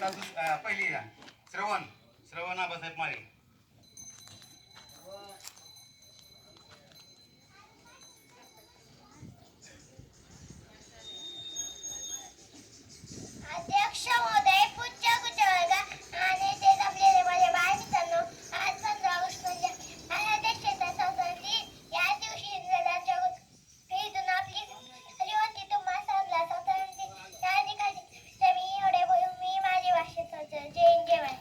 पहिली श्रवण श्रवण आबासाहेब माळे. अध्यक्ष महोदय, पूज्य गुरुवर्ग आणि ते जमलेले माझे बाळमित्रांनो, आज 15 ऑगस्ट म्हणजे भारत देशाचा स्वातंत्र्य दिन. या दिवशी इंग्रजांच्या इथून आपली झाली होती. तुम्हा सर्वांना स्वातंत्र्य दिन या अधिकारी मी एवढे बोलून मी माझी भाषेत होतो. जय जवान.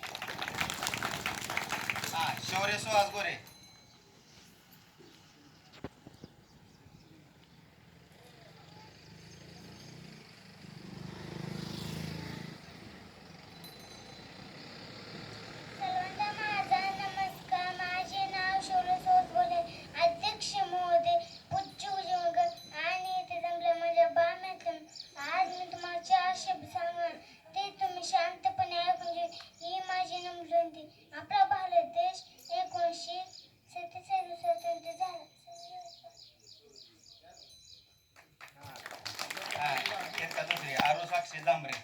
शौर्य सुहास गोरे. सर्वांना माझा नमस्कार. माझे नाव शौर्य सुहास गोरे. अध्यक्ष महोदय, पूज्य गुरुवर्ग आणि इथे जमले माझ्या बाळमित्रांनो, आज मी तुम्हाला 4 शब्द सांगणार. ते तुम्ही शांतपणे ऐकून घ्या. ही माझी नम्र विनंती. आपला भारत देश 1947 स्वतंत्र झाला. दुसरी आरू साक्षी जांभरे.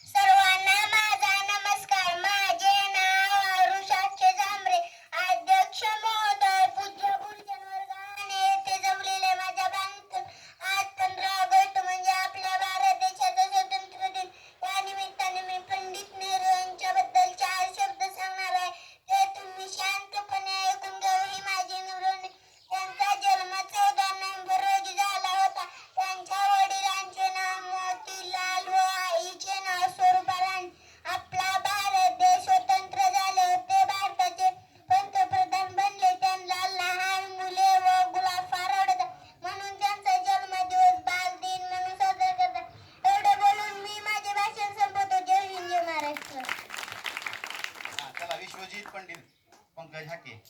सर्वांना माझा नमस्कार. माझे नाव आरुषाक्षे जांभरे. अध्यक्ष महोदय, पूज्य गुरुजन वर्ग आणि येथे जमलेले माझ्या बाळमित्रांनो, आज 15 ऑगस्ट म्हणजे आपल्या भारत देशाचा स्वातंत्र्य दिन. या निमित्ताने मी पंडित नेहरू यांच्याबद्दल 4 शब्द सांगणार आहे. ते तुम्ही शांतपणे ऐकून घ्या. ही माझी निवडणूक. त्यांचा जन्म 14 नोव्हेंबर रोजी झाला होता. त्यांच्या वडिलांचे नाव मोतीलाल व आईचे नाव स्वरूपा राणी. आपला भारत देश स्वतंत्र झाले होते. भारताचे पंतप्रधान बनले. त्यांना लहान मुले व गुलाब फार आवडतात, म्हणून त्यांचा जन्मदिवस बालदिन म्हणून साजरा करतात. एवढे बोलून मी माझे भाषण संपवतो. जय हिंद, जय महाराष्ट्र. चला विश्वजित पंडित पंकज हाके.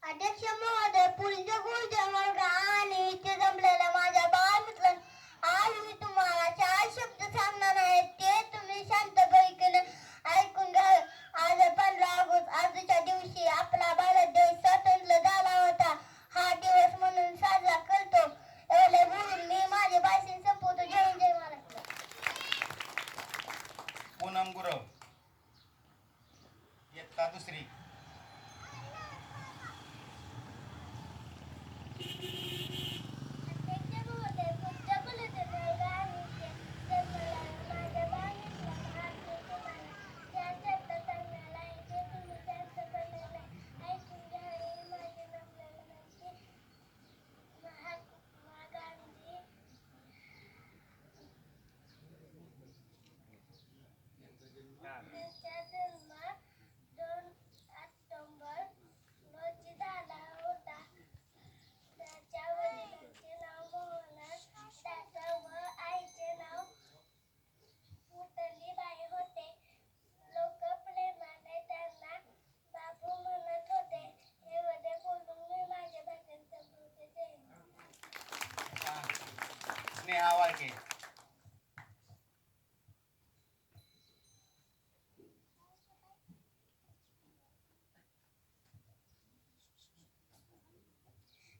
अध्यक्ष महोदय, पूज्य गुरुजन वर्ग आणि इथे जमलेल्या माझ्या बाळमित्रांनो, आज मी तुम्हाला 4 शब्द सांगणार आहे. ते तुम्ही शांतपणे ऐकून घ्या. आज 15 ऑगस्ट. आजच्या दिवशी आपला भारत देश स्वतंत्र झाला होता. हा दिवस म्हणून साजरा करतो. एवढे बोलून मी माझे भाषण संपवतो. जय हिंद, जय महाराष्ट्र. पूनम गुरव. इयत्ता दुसरी. अध्यक्ष महोदय, पूज्य गुरुजन वर्ग आणि इथे जमलेल्या माझ्या बाळमित्रांनो, आज मी तुम्हाला 4 शब्द सांगणार आहे. ते तुम्ही शांतपणे ऐकून घ्या. ही माझी नम्र विनंती. महात्मा गांधी यांचा जन्म 2 ऑक्टोबर रोजी झाला होता. त्यांच्या वडिलांचे नाव मोहनदास व आईचे नाव पुतलीबाई होते. लोक प्रेमाने त्यांना बाबू म्हणत होते. एवढे बोलून मी माझे भाषण संपवते. जय हिंद. स्नेहा वाळके.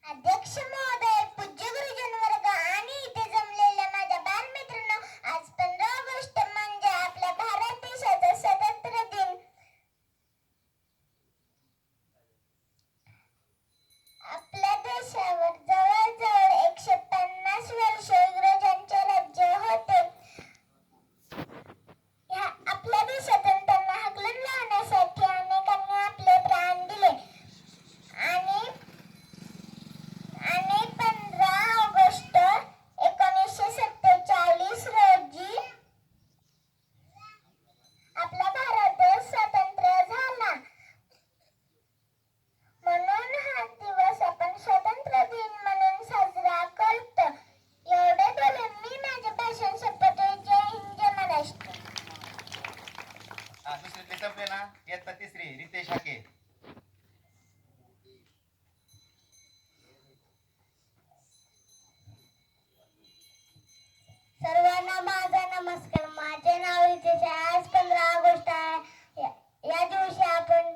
अध्यक्ष महोदय, पूज्य गुरुजन वर्ग आणि इथे जमलेल्या माझ्या बालमित्रांनो, आज 15 ऑगस्ट म्हणजे आपल्या भारत देशाचा स्वातंत्र्य दिन. आपल्या देशावर जवळजवळ 150 वर्ष इंग्रजांचे राज्य होते. आपल्या देशातून त्यांना हाकलून लावण्यासाठी अनेकांनी आपले प्राण दिले. आणि 15 ऑगस्ट 1947 रोजी आपला भारत देश स्वतंत्र झाला. म्हणून हा दिवस आपण स्वातंत्र्य दिन म्हणून साजरा करतो. एवढे बोलून मी माझे भाषण संपवतो. जय हिंद, जय महाराष्ट्र. दुसरीतले संपले ना. इयत्ता तिसरी रितेश हाके. सर्वांना माझा नमस्कार. माझे नाव रितेश आहे. आज 15 ऑगस्ट आहे. या दिवशी आपण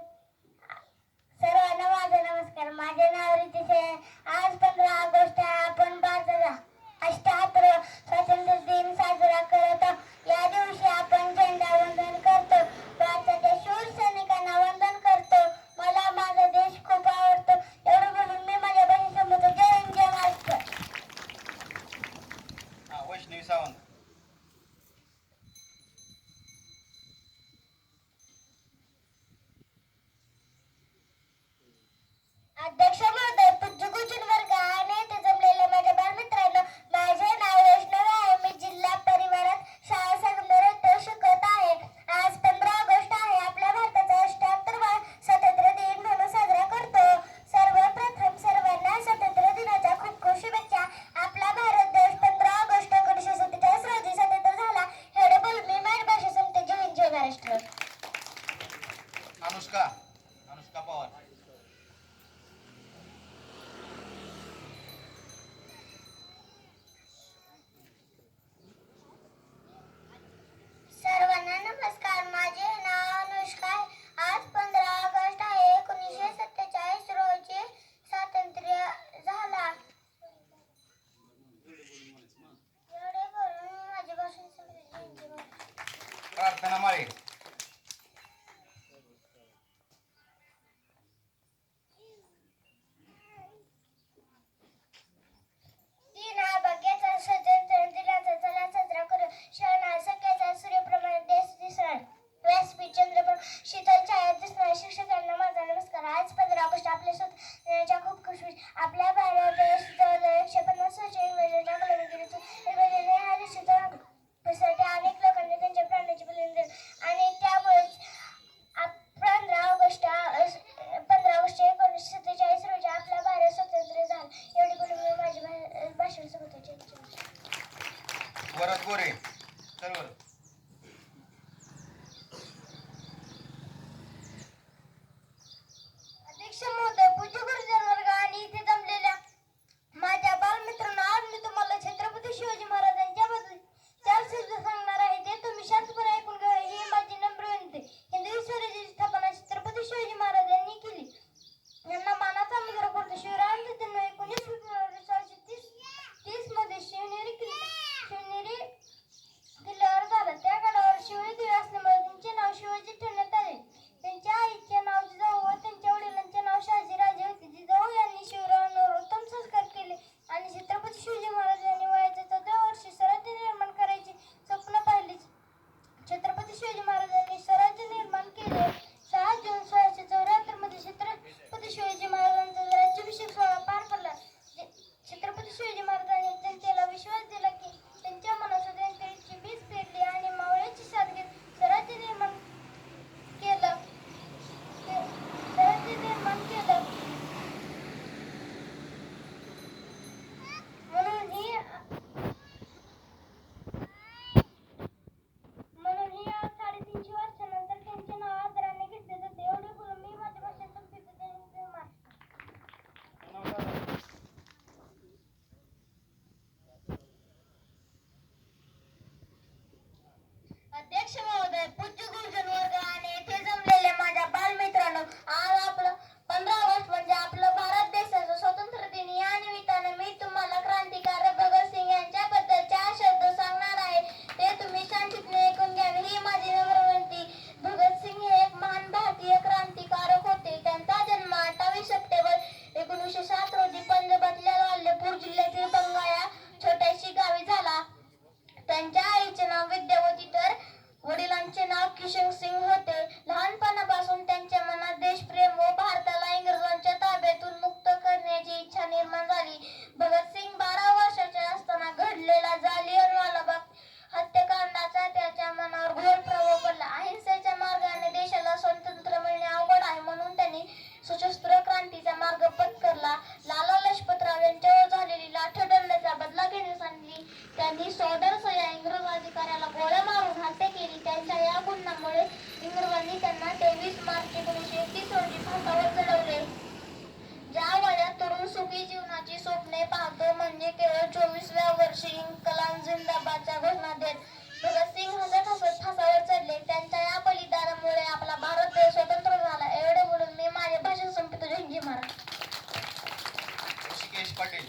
अध्यक्ष महोदय, पूज्य गुरुजन वर्ग आणि इथे जमलेल्या माझ्या बालमित्रांनो, माझे नाव वैष्णवी आहे. मी जिल्हा परिवारात शाळा संगमनेर येथे शिकत आहे. आज 15 ऑगस्ट आहे. आपल्या भारताचा 78वा स्वातंत्र्य दिन म्हणून साजरा करतो. सर्वप्रथम सर्वांना स्वातंत्र्य दिनाच्या खूप खूप शुभेच्छा. आपला भारत देश 15 ऑगस्ट 1947 रोजी स्वतंत्र झाला. एवढे बोलून मी माझी भाषा संपते. जय हिंद, जय महाराष्ट्र. अनुष्का पवार. सर्वांना नमस्कार. माझे नाव अनुष्का आहे. आज 15 ऑगस्ट आहे. 1947 रोजी स्वातंत्र्य झाला. एवढे बोलून माझे भाषण संपले. प्रार्थना माळे. दिन हा भाग्याचा स्वातंत्र्य दिनाचा चला साजरा करू. क्षण हा सकाळचा सूर्यप्रमाणे देश दिसणार. व्यासपीठ चंद्रप्रभ शीतल छाया दिसणार. शिक्षकांना माझा नमस्कार. आज 15 ऑगस्ट आपल्या स्वातंत्र्याच्या खूप खुशी. आपला भारत देश 150 वर्ष इंग्रजांच्या गुलामीगिरीतून निर्भयतेने हा देशाचा साठी अनेक लोकांनी त्यांच्या प्राणाची बलिदान दिले आणि त्यामुळेच 15 ऑगस्ट 1947 रोजी आपला भारत स्वतंत्र झाला. एवढी बोलून मी माझे भाषण संपवते. वरद गोरे. सर्व अध्यक्ष महोदय, पूज्य गुरुजन वर्ग आणि इथे जमलेल्या माझ्या बालमित्रांनो, आज मी तुम्हाला छत्रपती शिवाजी महाराजांच्या बद्दल 4 शब्द सांगणार आहे. ते तुम्ही शांतपणे ऐकून घ्या. ही माझी नम्र विनंती. हिंदवी स्वराज्याची स्थापना छत्रपती शिवाजी महाराजांनी केली. यांना मानाचा मुजरा करतो. शिवरायांचा जन्म 19 फेब्रुवारी 1630 मध्ये शिवनेरी किल्ल्यावर झाला. त्या गडावर शिवने देवी असल्यामुळे त्यांचे नाव शिवाजी ठेवण्यात आले. त्यांच्या आईचे नाव जिजाऊ व त्यांच्या वडिलांचे नाव शहाजीराजे होते. जिजाऊ यांनी शिवरायांवर उत्तम संस्कार केले आणि छत्रपती शिवाजी महाराजांनी वयाच्या 14व्या वर्षी स्वराज्य निर्माण करायचे स्वप्न पाहिले. छत्रपती शिवाजी महाराजांनी स्वराज्य निर्माण केले. 6 जून 1674 मध्ये छत्रपती शिवाजी महाराजांचा राज्याभिषेक सोहळा पार पडला. छत्रपती शिवाजी महाराजांनी जनतेला विश्वास दिला की त्यांच्या मनात स्वातंत्र्याची बीज पेरली आणि मावळ्याची साथ घेत स्वराज्य निर्माण केलं. म्हणून ही आज 350 वर्षानंतर त्यांचे नाव आदराने घेतले जाते. एवढे बोलून मी माझ्या भाषण संपवते. जय हिंद, जय महाराष्ट्र. अध्यक्ष महोदय, पूज्य गुरुजन वर्ग आणि येथे जमलेल्या माझ्या बालमित्रांनो, आज आपलं 15 ऑगस्ट म्हणजे आपलं भारत देशाचं स्वातंत्र्य दिन. या निमित्तानं मी तुम्हाला क्रांतिकारक भगतसिंग यांच्याबद्दल 4 शब्द सांगणार आहे. ते तुम्ही शांतपणे ऐकून घ्या. ही माझी नम्र विनंती. भगतसिंग हे एक महान भारतीय क्रांतिकारक होते. त्यांचा जन्म 28 सप्टेंबर 1907 रोजी पंजाबातल्या लालपूर जिल्ह्यातील बंगा या छोट्याशी गावी झाला. त्यांच्या आईचे नाव विद्यावती तर वडिलांचे नाव किशन सिंग होते. लहानपणापासून त्यांच्या मनात देशप्रेम व भारताला इंग्रजांच्या ताब्यातून मुक्त करण्याची इच्छा निर्माण झाली. भगतसिंग 12 वर्षाचे असताना घडलेला जालियनवाला बाग हत्याकांडाचा त्याच्या मनावर घोर प्रभाव पडला. अहिंसेच्या मार्गाने देशाला स्वातंत्र्य मिळणे अवघड आहे म्हणून त्यांनी सशस्त्र क्रांतीचा मार्ग पत्करला. लाला लजपतराव यांच्यावर झालेली लाठीदंडाचा बदला घेण्यासाठी त्यांनी सॉर्डर्स या इंग्रज अधिकाऱ्याला गोळ्या मारून हत्या केली. त्यांच्या या गुन्ह्यामुळे इंग्रजांनी त्यांना 23 मार्च 1931 रोजी फासावर चढवले. ज्या वयात तरुण सुखी जीवनाची स्वप्ने पाहतो म्हणजे केवळ 24व्या वर्षी इन्कलाब जिंदाबादच्या घोषणा देत भगतसिंग हसत हसत फासावर चढले. त्यांच्या या बलिदानामुळे आपला भारत देश स्वतंत्र झाला. एवढे बोलून मी माझे भाषण संपवतो. जय हिंद, जय महाराष्ट्र. ऋषिकेश पाटील.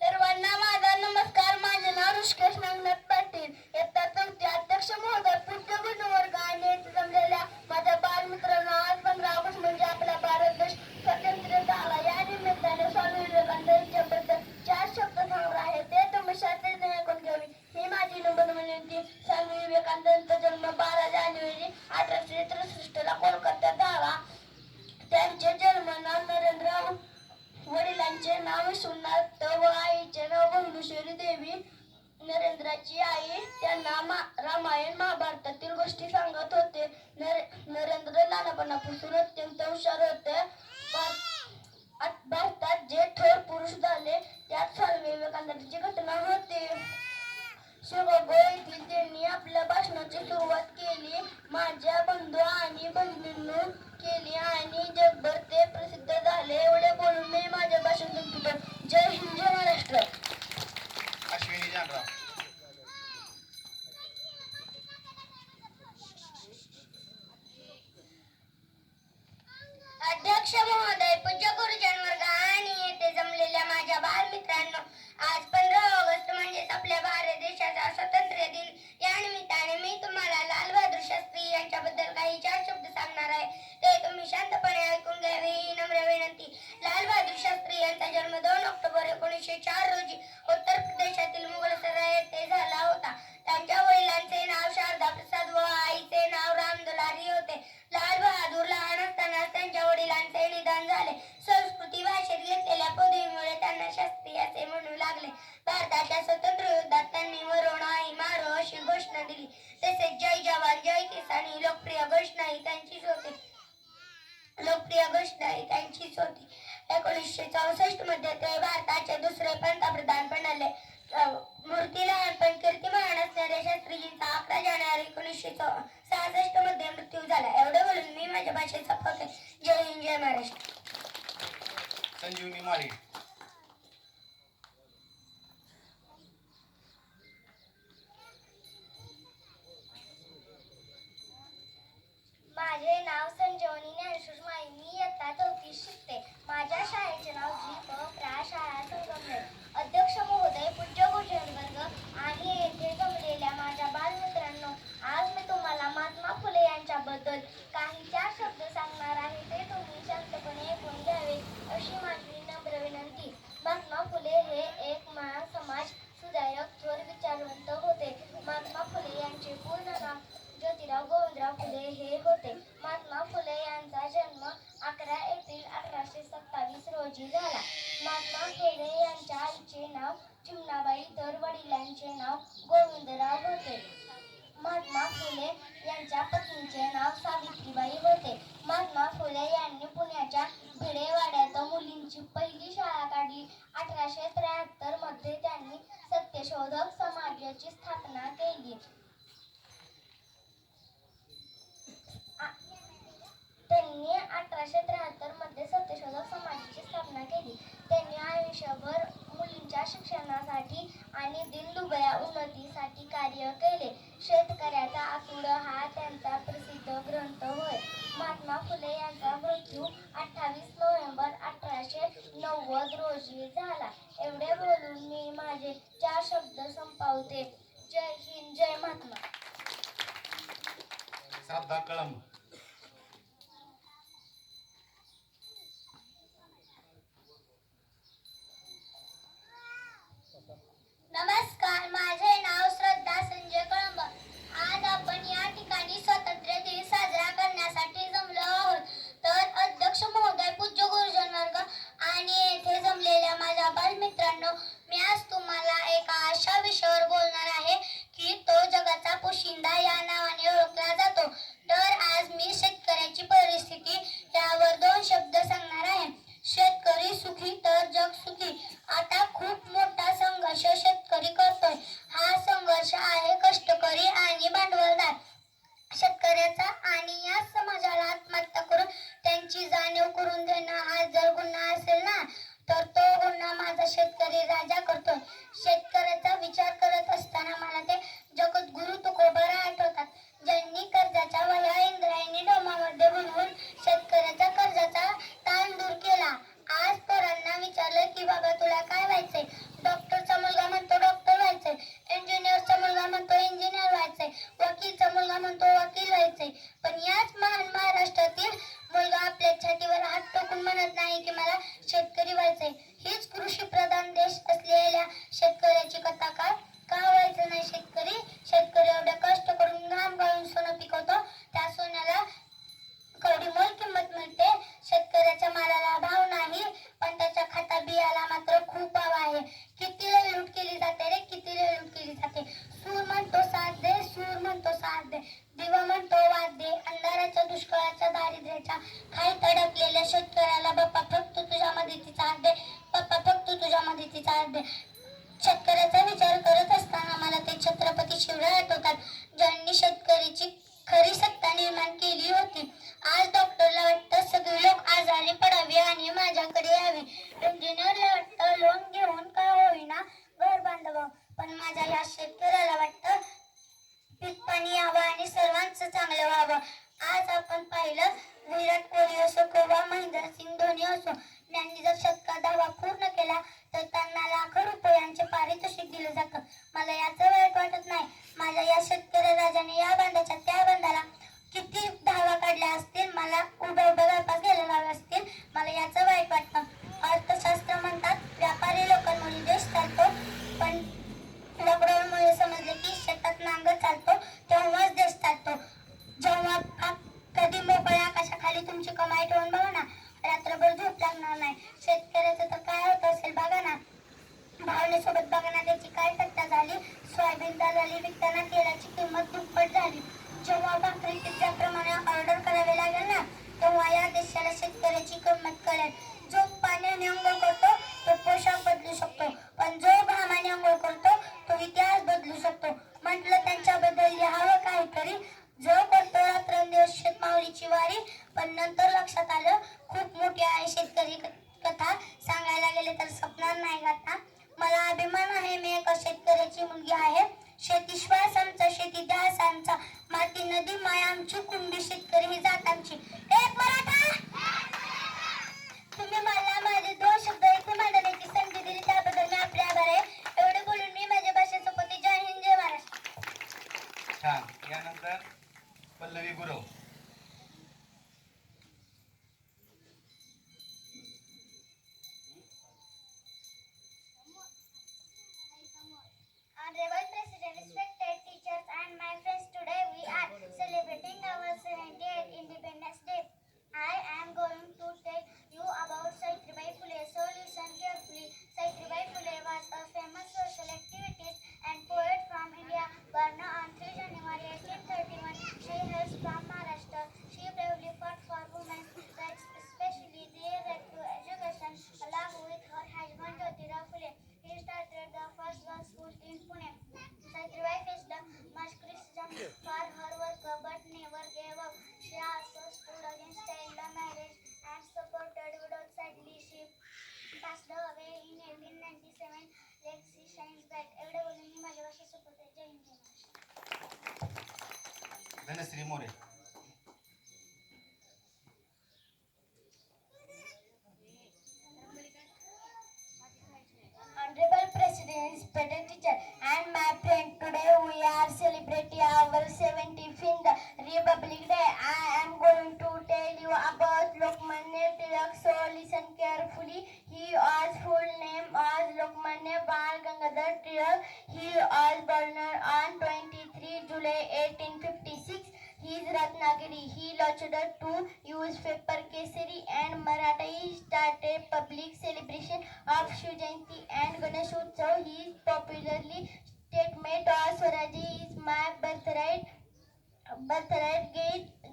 सर्वांना माझा नमस्कार. माझे नाव ऋषिकेश नागनाथ पाटील. इयत्ता 4थी. अध्यक्ष महोदय, पूज्य गुरुजन वर्ग आणि येथे जमलेल्या माझ्या बालमित्रांनो, आज 15 ऑगस्ट म्हणजे आपला भारत देश स्वतंत्र झाला. या निमित्ताने स्वामी विवेकानंद यांच्याबद्दल चामुंडेश्वरी देवी नरेंद्राची आई त्यांना रामायण महाभारतातील गोष्टी सांगत होते. नरेंद्र लहानपणापासून अत्यंत हुशार होते. भारतात जे थोर पुरुष झाले त्यात स्वामी विवेकानंदांची घटना होती. शिकागो येथील त्यांनी आपल्या भाषणाची सुरुवात केली. माझ्या बंधू आणि बहिणींनो केली आणि जगभर ते प्रसिद्ध झाले. एवढे बोलून मी माझे भाषण संपवतो. जय हिंद, जय महाराष्ट्र. अश्विनी जानराव. अध्यक्ष महोदय, पूज्य गुरुजन वर्ग आणि येथे जमलेल्या माझ्या बालमित्रांनो, आज 15 ऑगस्ट म्हणजेच आपल्या भारत देशाचा स्वातंत्र्य दिन या निमित्ताने मी तुम्हाला लाल बहादूर शास्त्री यांच्याबद्दल काही 4 शब्द सांगणार आहे. ते तुम्ही शांतपणे ऐकून घ्यावे ही नम्र विनंती. लाल बहादूर शास्त्री यांचा जन्म 2 ऑक्टोबर 1904 रोजी उत्तर प्रदेशातील मुगलसराय येथे झाला होता. त्यांच्या वडिलांचे नाव शारदा प्रसाद व आईचे नाव राम दुलारी होते. लाल बहादूर लहान असतानाच त्यांच्या वडिलांचे निधन झाले. संस्कृती भाषेत घेतलेल्या पदवीमुळे त्यांना शास्त्री असे म्हणू लागले. भारताच्या स्वातंत्र्य युद्धात त्यांनी मरो नाही मारो अशी घोषणा दिली. तसेच जय जवान जय किसान ही लोकप्रिय घोषणाही त्यांचीच होती. 1964 मध्ये ते भारताचे दुसरे पंतप्रधान बनले. मूर्ती लहान पण कीर्तिमान असणाऱ्या शास्त्रीजींचा 11 जानेवारी 1966 मध्ये मृत्यू झाला. एवढे बोलून मी माझ्या भाषेचा फक्त जय हिंद, जय महाराष्ट्र. संजीवनी माळी. माझे नाव संजीवनी ज्ञानेश्वर माळी. मी इयत्ता 4थी शिकते. माझ्या शाळेचे नाव प्रा शाळा संगमनेर. अध्यक्ष महोदय, पूज्य गुरुजन वर्ग आणि येथे जमलेल्या माझ्या बालमित्रांनो, आज मी तुम्हाला महात्मा फुले यांच्याबद्दल काही 4 शब्द सांगणार आहे. ते तुम्ही शांतपणे ऐकून घ्यावे अशी माझी नम्र विनंती. महात्मा फुले हे एक महान समाज सुधारक, थोर विचारवंत होते. महात्मा फुले यांचे पूर्ण नाव ज्योतिराव गोविंदराव फुले हे होते. महात्मा फुले यांचा जन्म 11 एप्रिल 1827 रोजी झाला. महात्मा फुले यांच्या आईचे नाव चिमणाबाई तर वडिलांचे नाव गोविंदराव होते. महात्मा फुले यांच्या पत्नीचे नाव सावित्रीबाई होते. महात्मा फुले यांनी पुण्याच्या भिडेवाड्यात मुलींची पहिली शाळा काढली. 1873 मध्ये त्यांनी सत्यशोधक समाजाची स्थापना केली. त्यांनी 1873 मध्ये सत्यशोधक समाजाची स्थापना केली. त्यांनी आयुष्यभर मुलींच्या शिक्षणासाठी आणि दीनदुबळ्या उन्नतीसाठी कार्य केले. शेतकऱ्याचा आसूड हा त्यांचा प्रसिद्ध ग्रंथ होय. महात्मा फुले यांचा मृत्यू 28 नोव्हेंबर 1890 रोजी झाला. एवढे बोलून मी माझे 4 शब्द संपवते. जय हिंद, जय महात्मा. श्रद्धा कळंब. नमस्कार, माझे नाव श्रद्धा संजय कळंब. आज आपण या ठिकाणी स्वातंत्र्य दिन साजरा करण्यासाठी जमलो आहोत. तर अध्यक्ष महोदय, पूज्य गुरुजन वर्ग आणि येथे जमलेल्या माझ्या बालमित्रांनो, मी आज तुम्हाला एका अशा विषयावर बोलणार आहे की तो जगाचा पोशिंदा या नावाने ओळखला जातो. तर आज शेतकऱ्याचा विचार करत असताना मला ते छत्रपती शिवराय आठवतात, ज्यांनी शेतकऱ्याची खरी सत्ता निर्माण केली होती. आज डॉक्टरला वाटतं सगळे लोक आजारी पडावे आणि माझ्याकडे यावे. इंजिनियरला वाटतं लोन घेऊन का होईना घर बांधावं, पण माझ्या या शेतकऱ्याला वाटतं पीक पाणी यावं आणि सर्वांचं चांगलं व्हावं. आज आपण पाहिलं, विराट कोहली असो किंवा महेंद्रसिंग धोनी असो, यांनी जर शतका दावा पूर्ण केला तर त्यांना लाखो रुपयांचे पारितोषिक दिलं जातं. मला याचं वाईट वाटत नाही. माझ्या या शेतकरी राजाने या बांधाच्या त्या बांधाला किती धावा काढल्या असतील, मला उभ्या उभ्या व्यापास घ्यायला लावले असतील, मला याचं वाईट वाटतं. अर्थशास्त्र म्हणतात व्यापारी लोकांमुळे देश चालतो, पण लॉकडाऊनमुळे समजले की शेतात नांगर चालतो तेव्हाच देश चालतो. जेव्हा कधी मोकळ्या आकाशाखाली तुमची कमाई ठेवून बघा ना, रात्रभर झोप लागणार नाही. शेतकऱ्याचं तर काय होत असेल बघा ना. भावनेसोबत बघा ना, त्याची काय टक्का झाली. सोयाबीन दलाली विकताना तेलाची किंमत दुप्पट झाली. जेव्हा भाकरी पिझ्झाप्रमाणे ऑर्डर करावी लागेल ना, तेव्हा या देशाला शेतकऱ्याची किंमत कळेल. जो पाण्याने अंघोळ करतो तो पोशाख बदलू शकतो, पण जो घामाने अंघोळ करतो तो इतिहास बदलू शकतो. म्हटलं त्यांच्याबद्दल लिहावं काहीतरी. जो करतो रात्रंदिवस शेतमावळीची वारी, पण नंतर लक्षात आलं खूप मोठी आहे शेतकरी कथा. सांगायला गेले तर सपनार नाही गाथा. मला अभिमान आहे, मी एका शेतकऱ्याची मुलगी आहे. शेती श्वास आमचा, शेती ध्यास आमचा, माती नदी माय आमची, कुणबी शेतकरी ही जात आमची. एक मराठा. तुम्ही मला माझे 2 शब्द इथे मांडण्याची संधी दिली त्याबद्दल मी आपले आभार आहे. एवढे बोलून मी माझ्या भाषेचा पती. जय हिंद, जय महाराष्ट्र. छान. यानंतर Pallavi Gurav. Honorable President, respected teachers and my friends, today we are celebrating our 78th Independence Day. I am going to tell you about Savitribai Phule. So listen carefully. Savitribai Phule was a famous social activist and poet from India, born on 3 January 1831. She hails from Maharashtra. She bravely fought for women's rights, especially their right to education, along with her husband Jyotirao Phule. He started the first girls' school in Pune. Savitribai faced much criticism for her work but never gave up. She also stood against child marriage and supported widows. Sadly, she passed away in 1897. Legacy shines bright. एवढे बोलून मी माझ्या भाषा सोबत जय हिंद, जय Maharashtra. Dhanashree More. Honorable President, respected teacher, and my friend, today we are celebrating our 75th Republic Day. I am going to tell you about Lokmanya Tilak, so listen carefully. His full name was Lokmanya Bal Gangadhar Tilak. He was born on 23 July 1856. He is Ratnagiri. He launched 2 newspapers, Kesari and Maratha. He started public celebration of Shiv Jayanti and Ganesh Utsav. He is popularly statement of Swaraj is my birthright.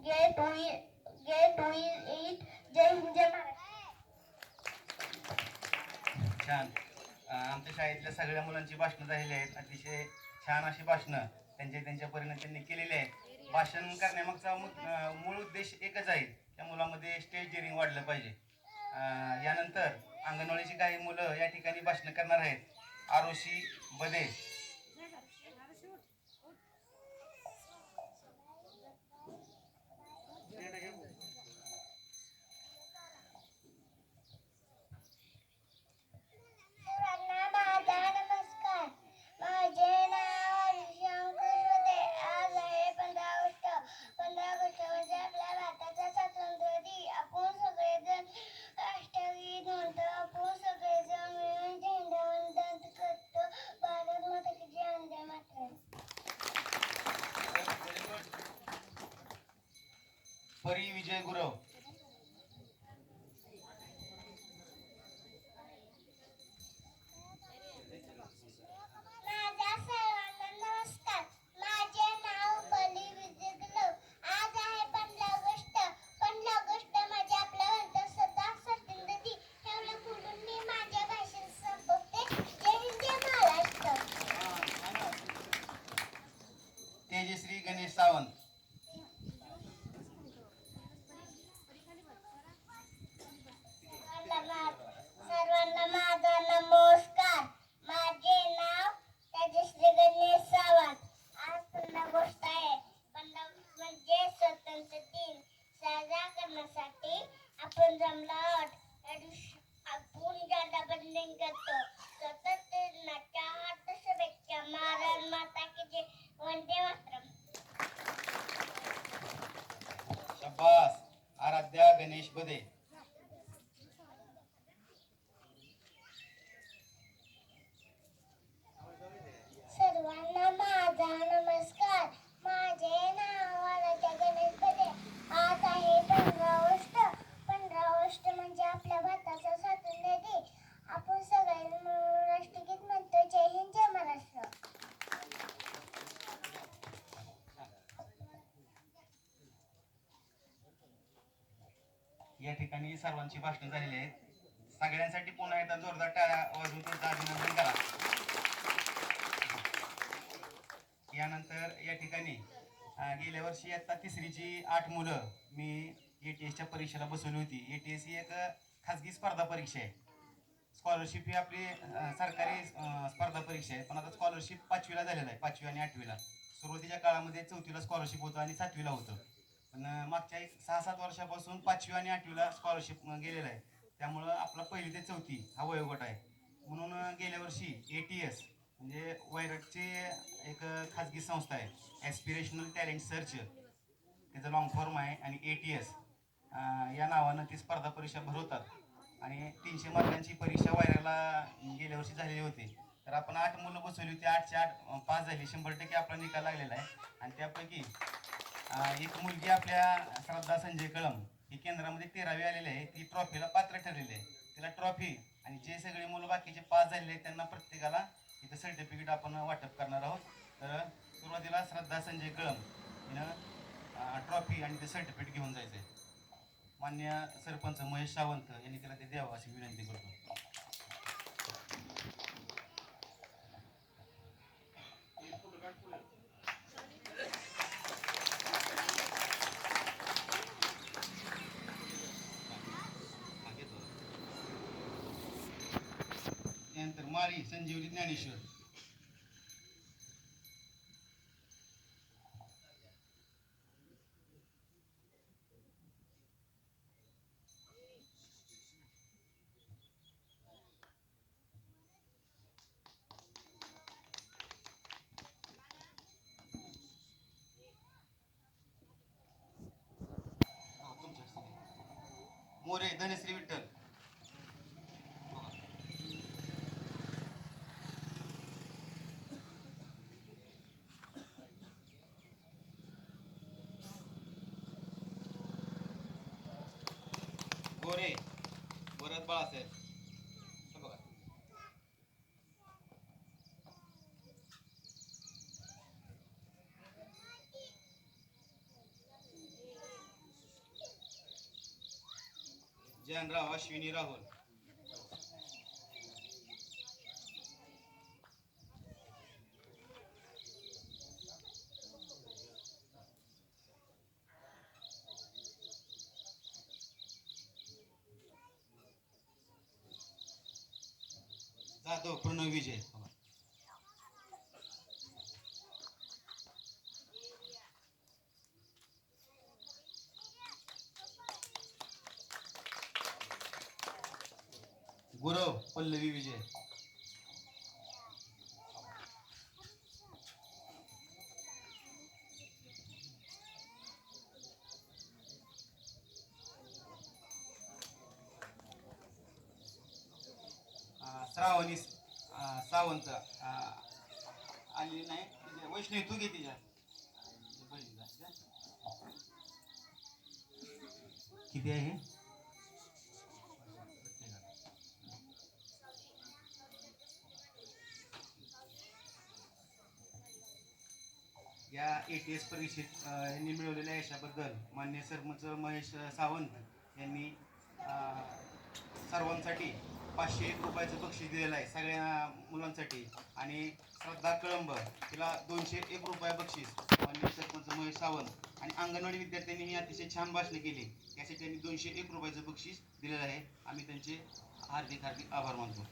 Get with it. जय हिंद, जय महाराष्ट्र. छान. आमच्या शाळेतल्या सगळ्या मुलांची भाषणं झालेली आहेत. अतिशय छान अशी भाषणं त्यांच्या परीने त्यांनी केलेली आहेत. भाषण करण्यामागचा मूळ उद्देश एकच आहे, त्या मुलामध्ये स्टेज डेअरिंग वाढलं पाहिजे. यानंतर अंगणवाडीची काही मुलं या ठिकाणी भाषण करणार आहेत. आरुषी बदे. सर्वांना माझा नमस्कार. माझे नाव आरुषी अंकुश होते. आज आहे 15 ऑगस्ट. 15 ऑगस्ट म्हणजे आपल्या भारताचा स्वातंत्र्य दिन. आपण सगळेजण राष्ट्रगीत म्हणतो. आपण सगळेजण मिळून झेंडावंदन करतो. भारत माता की जय, वंदे मातरम. परी विजय गुरव. माझ्या सर्वांना नमस्कार. माझे नाव परी विजय गुरव. आज आहे 15 ऑगस्ट. 15 ऑगस्ट म्हणजे आपल्या भारताचा स्वातंत्र्य दिन. एवढं बोलून मी माझ्या भाषण संपवते. जय हिंद, बदे. सर्वांना माझा नमस्कार. माझे नाव वालाच्या गणेश बदे. आज आहे 15 ऑगस्ट. 15 ऑगस्ट म्हणजे आपल्या भारताचा स्वातंत्र्य दिन. आपण सगळे मिळून राष्ट्रगीत म्हणतो. जय हिंद, जय महाराष्ट्र. या ठिकाणी सर्वांची भाषणं झालेली आहेत. सगळ्यांसाठी पुन्हा एकदा जोरदार टाळ्या वाजवून त्यांचं अभिनंदन करा. यानंतर या ठिकाणी गेल्या वर्षी आता तिसरीची 8 मुलं मी ATSच्या परीक्षेला बसवली होती. ATS ही एक खाजगी स्पर्धा परीक्षा आहे. स्कॉलरशिप ही आपली सरकारी स्पर्धा परीक्षा आहे. पण आता स्कॉलरशिप 5वीला झालेलं आहे, 5वी आणि 8वीला. सुरुवातीच्या काळामध्ये 4थीला स्कॉलरशिप होतं आणि 7वीला होतं. पण मागच्या 6-7 वर्षापासून 5वी आणि 8वीला स्कॉलरशिप गेलेलं आहे. त्यामुळं आपला 1ली ते 4थी हा वयोगट आहे. म्हणून गेल्या वर्षी ATS म्हणजे वैरागची एक खाजगी संस्था आहे, ॲस्पिरेशनल टॅलेंट सर्च, त्याचं लॉंग फॉर्म आहे. आणि ATS या नावानं ती स्पर्धा परीक्षा भरवतात. आणि 300 मार्कांची परीक्षा वैरागला गेल्या वर्षी झालेली होती. तर आपण 8 मुलं बसवली होती. 8च्या 8 पास झाली. 100% आपला निकाल लागलेला आहे. आणि त्यापैकी एक मुलगी आपल्या श्रद्धा संजय कळम ही केंद्रामध्ये 13वी आलेली आहे. ती ट्रॉफीला पात्र ठरलेली आहे. तिला ट्रॉफी आणि जे सगळे मुलं बाकीचे पास झालेले आहेत त्यांना प्रत्येकाला इथं सर्टिफिकेट आपण वाटप करणार आहोत. तर सुरुवातीला श्रद्धा संजय कळम हिनं ट्रॉफी आणि ते सर्टिफिकेट घेऊन जायचं आहे. मान्य सरपंच महेश सावंत यांनी तिला ते द्यावं अशी विनंती करतो. त्यानंतर माळी संजीवनी ज्ञानेश्वर. मोरे धनश्री विठ्ठल. गोरे भरत बाळासाहेब. हे बघा. जानराव अश्विनी राहुल. जाधव प्रणव विजय. गुरव पल्लवी विजय. श्रावणी सावंत आली नाही. वैष्णवी तू घे तिच्या बहिणीला. किती आहे हे? या ATS परीक्षेत यांनी मिळवलेल्या यशाबद्दल मान्य सरपंच महेश सावंत यांनी सर्वांसाठी 501 रुपयाचं बक्षीस दिलेलं आहे सगळ्या मुलांसाठी. आणि श्रद्धा कळंब तिला 201 रुपये बक्षीस मान्य सरपंच महेश सावंत. आणि अंगणवाडी विद्यार्थ्यांनी ही अतिशय छान भाषणे केली, यासाठी त्यांनी 201 रुपयाचं बक्षीस दिलेलं आहे. आम्ही त्यांचे हार्दिक आभार मानतो.